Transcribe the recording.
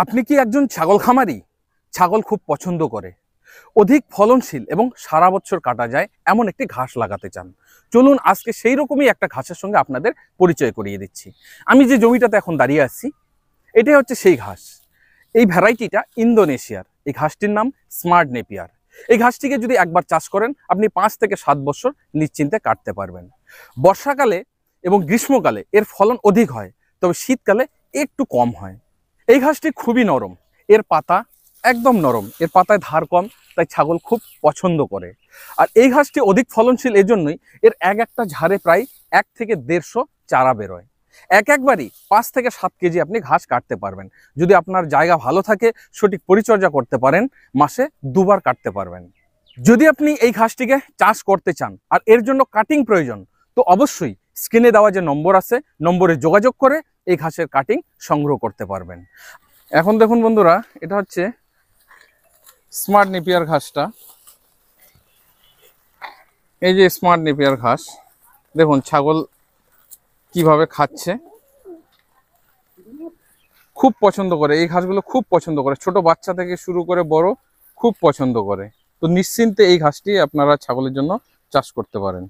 আপনি কি একজন ছাগল খামারি? ছাগল খুব পছন্দ করে, অধিক ফলনশীল এবং সারা বছর কাটা যায় এমন একটি ঘাস লাগাতে চান। চলুন আজকে সেই রকমই একটা ঘাসের সঙ্গে আপনাদের পরিচয় করিয়ে দিচ্ছি। আমি যে জমিটাতে এখন দাঁড়িয়ে আছি, এটাই হচ্ছে সেই ঘাস। এই ভ্যারাইটিটা ইন্দোনেশিয়ার। এই ঘাসটির নাম স্মার্ট নেপিয়ার। এই ঘাসটিকে যদি একবার চাষ করেন, আপনি 5 থেকে 7 বছর নিশ্চিন্তে কাটতে পারবেন। বর্ষাকালে এবং গ্রীষ্মকালে এর ফলন অধিক হয়, তবে শীতকালে একটু কম হয়। এই ঘাসটি খুবই নরম, এর পাতা একদম নরম, এর পাতায় ধার কম, তাই ছাগল খুব পছন্দ করে। আর এই ঘাসটি অধিক ফলনশীল এজন্যই এর একটা ঝাড়ে প্রায় 1 থেকে 150 চারা বেরোয়। একবারই 5 থেকে 7 কেজি আপনি ঘাস কাটতে পারবেন। যদি আপনার জায়গা ভালো থাকে, সঠিক পরিচর্যা করতে পারেন, মাসে 2 বার কাটতে পারবেন। যদি আপনি এই ঘাসটিকে চাষ করতে চান আর এর জন্য কাটিং প্রয়োজন, তো অবশ্যই স্ক্রিনে দেওয়া যে নম্বর আছে, নম্বরে যোগাযোগ করে এই ঘাসের কাটিং সংগ্রহ করতে পারবেন। এখন দেখুন বন্ধুরা, এটা হচ্ছে স্মার্ট নেপিয়ার ঘাসটা। এই যে স্মার্ট নেপিয়ার ঘাস, দেখুন ছাগল কিভাবে খাচ্ছে, খুব পছন্দ করে এই ঘাসগুলো, খুব পছন্দ করে। ছোট বাচ্চা থেকে শুরু করে বড় খুব পছন্দ করে। তো নিশ্চিন্তে এই ঘাসটি আপনারা ছাগলের জন্য চাষ করতে পারেন।